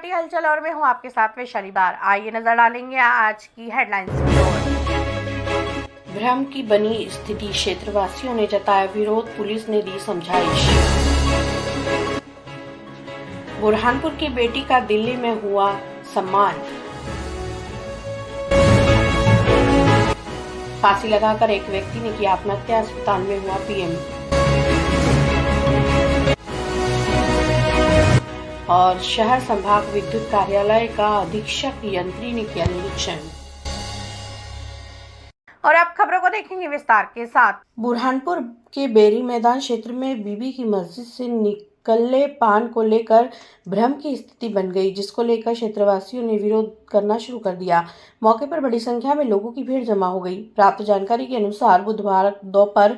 गुवाहाटी हलचल और मैं हूं आपके साथ में शनिवार। आइए नजर डालेंगे आज की हेडलाइंस की ओर। भ्रम की बनी स्थिति, क्षेत्रवासियों ने जताया विरोध, पुलिस ने दी समझाइश। बुरहानपुर की बेटी का दिल्ली में हुआ सम्मान। फांसी लगाकर एक व्यक्ति ने की आत्महत्या, अस्पताल में हुआ पीएम। और शहर संभाग विद्युत कार्यालय का अधीक्षक यंत्री ने किया निरीक्षण। और अब खबरों को देखेंगे विस्तार के साथ। बुरहानपुर के बेरी मैदान क्षेत्र में बीबी की मस्जिद से निकले पान को लेकर भ्रम की स्थिति बन गई, जिसको लेकर क्षेत्रवासियों ने विरोध करना शुरू कर दिया। मौके पर बड़ी संख्या में लोगों की भीड़ जमा हो गई। प्राप्त जानकारी के अनुसार बुधवार दोपहर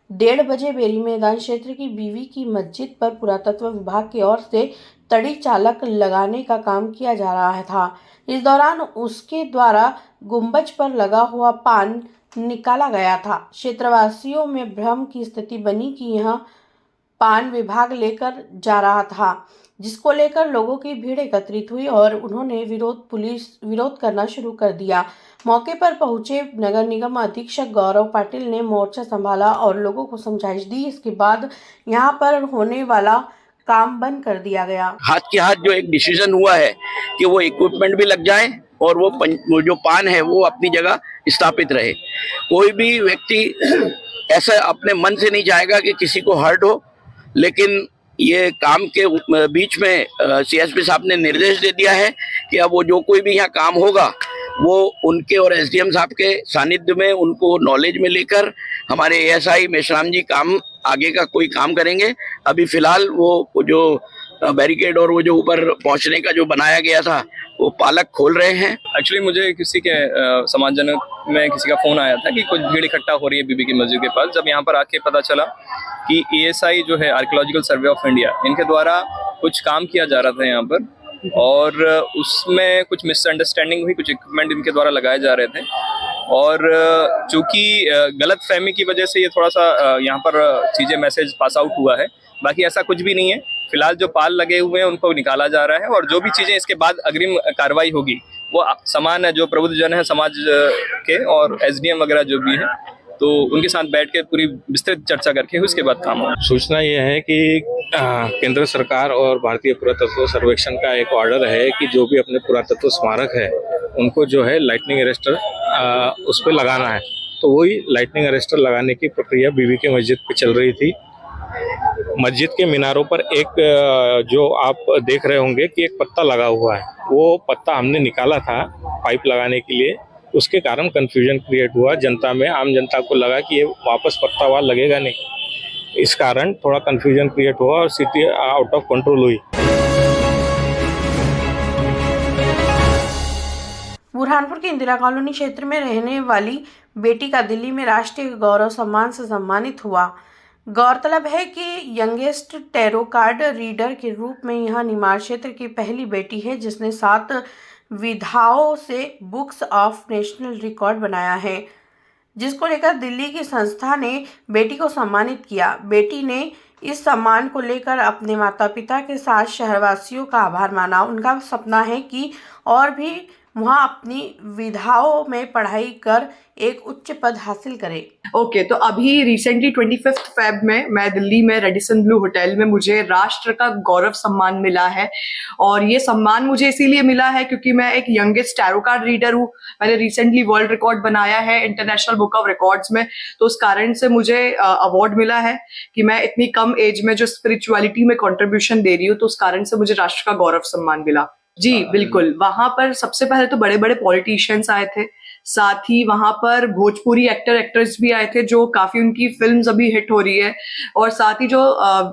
1:30 बजे बेरी मैदान क्षेत्र की बीवी की मस्जिद पर पुरातत्व विभाग की ओर से तड़ी चालक लगाने का काम किया जा रहा था। इस दौरान उसके द्वारा गुंबज पर लगा हुआ पान निकाला गया था। क्षेत्रवासियों में भ्रम की स्थिति बनी कि यह पान विभाग लेकर जा रहा था, जिसको लेकर लोगों की भीड़ एकत्रित हुई और उन्होंने विरोध करना शुरू कर दिया। मौके पर पहुंचे नगर निगम अधीक्षक गौरव पाटिल ने मोर्चा संभाला और लोगों को समझाइश दी। इसके बाद यहां पर होने वाला काम बंद कर दिया गया। हाथ के हाथ जो एक डिसीजन हुआ है कि वो इक्विपमेंट भी लग जाए और वो जो पान है वो अपनी जगह स्थापित रहे। कोई भी व्यक्ति ऐसा अपने मन से नहीं चाहेगा कि किसी को हर्ट हो, लेकिन ये काम के बीच में सीएसपी साहब ने निर्देश दे दिया है कि अब वो जो कोई भी यहाँ काम होगा वो उनके और एसडीएम साहब के सानिध्य में, उनको नॉलेज में लेकर हमारे एएसआई मेश्राम जी काम आगे का कोई काम करेंगे। अभी फिलहाल वो जो बैरिकेड और वो जो ऊपर पहुंचने का जो बनाया गया था वो पालक खोल रहे हैं। एक्चुअली मुझे किसी के समाजजन में किसी का फोन आया था कि कुछ भीड़ इकट्ठा हो रही है बीबी की मस्जिद के पास। जब यहाँ पर आके पता चला कि एएसआई जो है आर्कियोलॉजिकल सर्वे ऑफ इंडिया, इनके द्वारा कुछ काम किया जा रहा था यहाँ पर और उसमें कुछ मिसअंडरस्टैंडिंग हुई, कुछ इक्विपमेंट इनके द्वारा लगाए जा रहे थे और चूंकि गलत फहमी की वजह से ये थोड़ा सा यहाँ पर चीजें मैसेज पास आउट हुआ है। बाकी ऐसा कुछ भी नहीं है। फिलहाल जो पाल लगे हुए हैं उनको निकाला जा रहा है और जो भी चीजें इसके बाद अग्रिम कार्रवाई होगी वो समान है, जो प्रबुद्धजन है समाज के और एसडीएम वगैरह जो भी है, तो उनके साथ बैठ के पूरी विस्तृत चर्चा करके उसके बाद काम होगा। सूचना ये है कि केंद्र सरकार और भारतीय पुरातत्व सर्वेक्षण का एक ऑर्डर है कि जो भी अपने पुरातत्व स्मारक है उनको जो है लाइटनिंग अरेस्टर उस पर लगाना है। तो वही लाइटनिंग अरेस्टर लगाने की प्रक्रिया बीबी की मस्जिद पे चल रही थी। मस्जिद के मीनारों पर एक जो आप देख रहे होंगे कि एक पत्ता लगा हुआ है, वो पत्ता हमने निकाला था पाइप लगाने के लिए। उसके कारण कंफ्यूजन क्रिएट हुआ जनता में। आम जनता को लगा कि ये वापस पत्ता वहाँ लगेगा नहीं, इस कारण थोड़ा कंफ्यूजन क्रिएट हुआ और सिटी आउट ऑफ कंट्रोल हुई। बुरहानपुर के इंदिरा कॉलोनी क्षेत्र में रहने वाली बेटी का दिल्ली में राष्ट्रीय गौरव सम्मान से सम्मानित हुआ। गौरतलब है कि यंगेस्ट टैरो कार्ड रीडर के रूप में यह निमाड़ क्षेत्र की पहली बेटी है जिसने 7 विधाओं से बुक्स ऑफ नेशनल रिकॉर्ड बनाया है, जिसको लेकर दिल्ली की संस्था ने बेटी को सम्मानित किया। बेटी ने इस सम्मान को लेकर अपने माता पिता के साथ शहरवासियों का आभार माना। उनका सपना है कि और भी वहाँ अपनी विधाओं में पढ़ाई कर एक उच्च पद हासिल करे। ओके, तो अभी रिसेंटली 25 फेब में मैं दिल्ली में रेडिसन ब्लू होटल में मुझे राष्ट्र का गौरव सम्मान मिला है और ये सम्मान मुझे इसीलिए मिला है क्योंकि मैं एक यंगेस्ट टैरो कार्ड रीडर हूँ। मैंने रिसेंटली वर्ल्ड रिकॉर्ड बनाया है इंटरनेशनल बुक ऑफ रिकॉर्ड्स में, तो उस कारण से मुझे अवार्ड मिला है कि मैं इतनी कम एज में जो स्पिरिचुअलिटी में कंट्रीब्यूशन दे रही हूँ, तो उस कारण से मुझे राष्ट्र का गौरव सम्मान मिला। जी बिल्कुल। वहां पर सबसे पहले तो बड़े बड़े पॉलिटिशियंस आए थे, साथ ही वहां पर भोजपुरी एक्टर एक्ट्रेस भी आए थे जो काफी उनकी फिल्म्स अभी हिट हो रही है, और साथ ही जो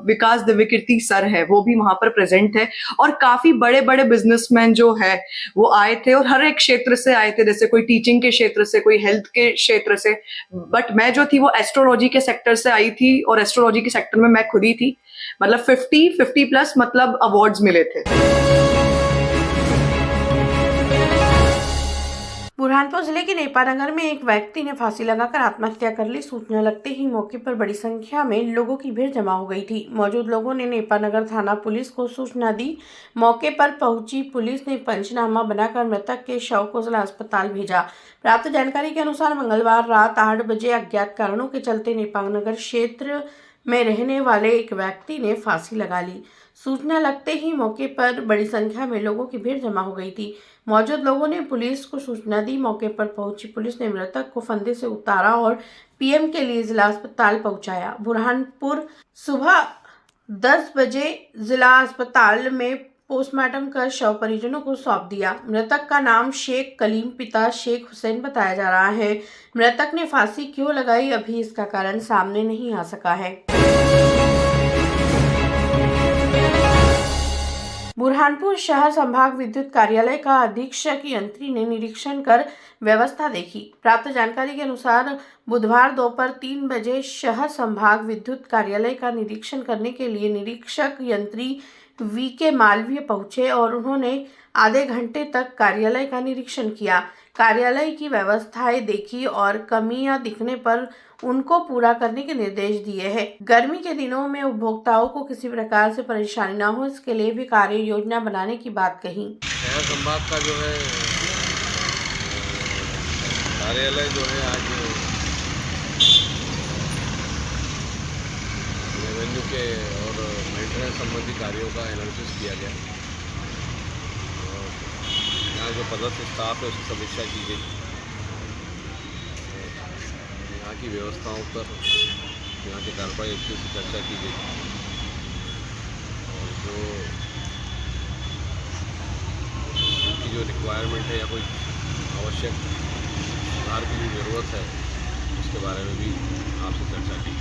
विकास दिव्यकीर्ति सर है वो भी वहां पर प्रेजेंट है और काफी बड़े बड़े बिजनेसमैन जो है वो आए थे और हर एक क्षेत्र से आए थे, जैसे कोई टीचिंग के क्षेत्र से, कोई हेल्थ के क्षेत्र से। बट मैं जो थी वो एस्ट्रोलॉजी के सेक्टर से आई थी और एस्ट्रोलॉजी के सेक्टर में मैं खुद ही थी। मतलब 50 प्लस मतलब अवार्ड्स मिले थे। बुरहानपुर जिले के नेपानगर में एक व्यक्ति ने फांसी लगाकर आत्महत्या कर ली। सूचना लगते ही मौके पर बड़ी संख्या में लोगों की भीड़ जमा हो गई थी। मौजूद लोगों ने नेपानगर थाना पुलिस को सूचना दी। मौके पर पहुंची पुलिस ने पंचनामा बनाकर मृतक के शव को जिला अस्पताल भेजा। प्राप्त जानकारी के अनुसार मंगलवार रात 8 बजे अज्ञात कारणों के चलते नेपानगर क्षेत्र में रहने वाले एक व्यक्ति ने फांसी लगा ली। सूचना लगते ही मौके पर बड़ी संख्या में लोगों की भीड़ जमा हो गई थी। मौजूद लोगों ने पुलिस को सूचना दी। मौके पर पहुंची पुलिस ने मृतक को फंदे से उतारा और पीएम के लिए जिला अस्पताल पहुंचाया। बुरहानपुर सुबह 10 बजे जिला अस्पताल में पोस्टमार्टम कर शव परिजनों को सौंप दिया। मृतक का नाम शेख कलीम पिता शेख हुसैन बताया जा रहा है। मृतक ने फांसी क्यों लगाई, अभी इसका कारण सामने नहीं आ सका है। बुरहानपुर शहर संभाग विद्युत कार्यालय का अधीक्षक यंत्री ने निरीक्षण कर व्यवस्था देखी। प्राप्त जानकारी के अनुसार बुधवार दोपहर 3 बजे शहर संभाग विद्युत कार्यालय का निरीक्षण करने के लिए निरीक्षक यंत्री वीके मालवीय पहुंचे और उन्होंने आधे घंटे तक कार्यालय का निरीक्षण किया। कार्यालय की व्यवस्थाएं देखी और कमियां दिखने पर उनको पूरा करने के निर्देश दिए हैं। गर्मी के दिनों में उपभोक्ताओं को किसी प्रकार से परेशानी न हो, इसके लिए भी कार्य योजना बनाने की बात कही। शहर संभाग का जो है कार्यालय जो है आज रेवेन्यू के और मेंटेनेंस संबंधी कार्यों का एनालिसिस किया गया और यहाँ जो पदस्थ स्टाफ है उसकी समीक्षा की गई। यहाँ की व्यवस्थाओं पर यहाँ के कार्रवाई से चर्चा की गई और जो रिक्वायरमेंट है या कोई आवश्यक सुधार की भी ज़रूरत है उसके बारे में भी आपसे चर्चा की।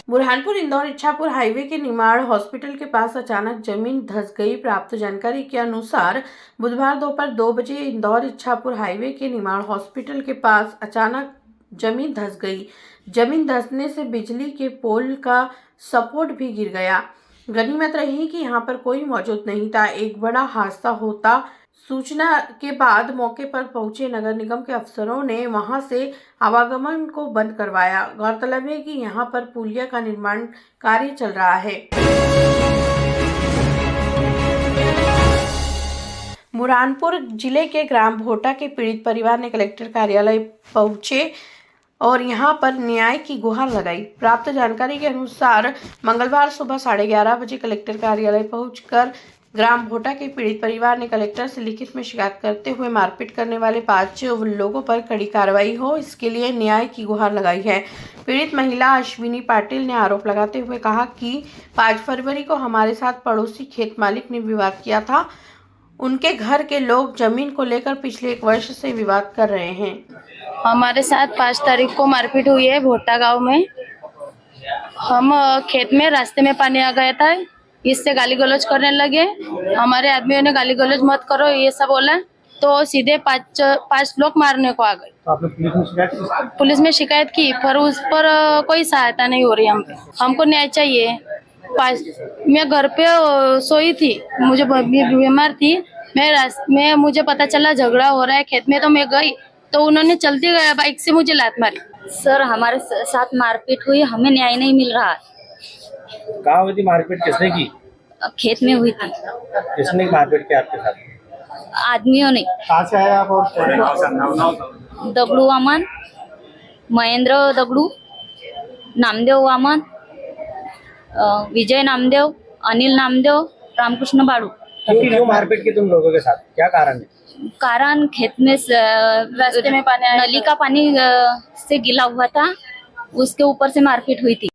बुरहानपुर इंदौर इच्छापुर हाईवे के निमाड़ हॉस्पिटल के पास अचानक जमीन धंस गई। प्राप्त जानकारी के अनुसार बुधवार दोपहर 2 बजे इंदौर इच्छापुर हाईवे के निमाड़ हॉस्पिटल के पास अचानक जमीन धंस गई। जमीन धंसने से बिजली के पोल का सपोर्ट भी गिर गया। गनीमत रही कि यहाँ पर कोई मौजूद नहीं था। एक बड़ा हादसा होता। सूचना के बाद मौके पर पहुंचे नगर निगम के अफसरों ने वहां से आवागमन को बंद करवाया। गौरतलब है कि यहां पर पुलिया का निर्माण कार्य चल रहा है। बुरहानपुर जिले के ग्राम भोटा के पीड़ित परिवार ने कलेक्टर कार्यालय पहुंचे और यहां पर न्याय की गुहार लगाई। प्राप्त जानकारी के अनुसार मंगलवार सुबह 11:30 बजे कलेक्टर कार्यालय पहुंचकर ग्राम भोटा के पीड़ित परिवार ने कलेक्टर से लिखित में शिकायत करते हुए मारपीट करने वाले 5 लोगों पर कड़ी कार्रवाई हो, इसके लिए न्याय की गुहार लगाई है। पीड़ित महिला अश्विनी पाटिल ने आरोप लगाते हुए कहा कि 5 फरवरी को हमारे साथ पड़ोसी खेत मालिक ने विवाद किया था। उनके घर के लोग जमीन को लेकर पिछले 1 वर्ष से विवाद कर रहे हैं। हमारे साथ 5 तारीख को मारपीट हुई है भोटा गांव में। हम खेत में रास्ते में पानी आ गया था, इससे गाली गलौज करने लगे। हमारे आदमियों ने गाली गलौज मत करो ये सब बोला तो सीधे 5 लोग मारने को आ गए। तो आपने पुलिस में शिकायत की? पर उस पर कोई सहायता नहीं हो रही हमको न्याय चाहिए। मैं घर पे सोई थी, मुझे बीमार थी। मैं मुझे पता चला झगड़ा हो रहा है खेत में, तो मैं गई तो उन्होंने चलती गया बाइक से मुझे लात मारी। सर हमारे साथ मारपीट हुई, हमें न्याय नहीं मिल रहा। कहाँ हुई थी मारपीट? किसने की? खेत में हुई थी। किसने मारपीट किया आपके साथ? आदमियों ने। कहाँ से आया आप? और दगड़ू वामन, महेंद्र दगड़ू, नामदेव वामन, विजय नामदेव, अनिल नामदेव, रामकृष्ण बाड़ू। क्यों मारपीट की तुम लोगों के साथ? क्या कारण है? कारण खेत में रास्ते में पानी, नली का पानी से गिला हुआ था, उसके ऊपर से मारपीट हुई थी।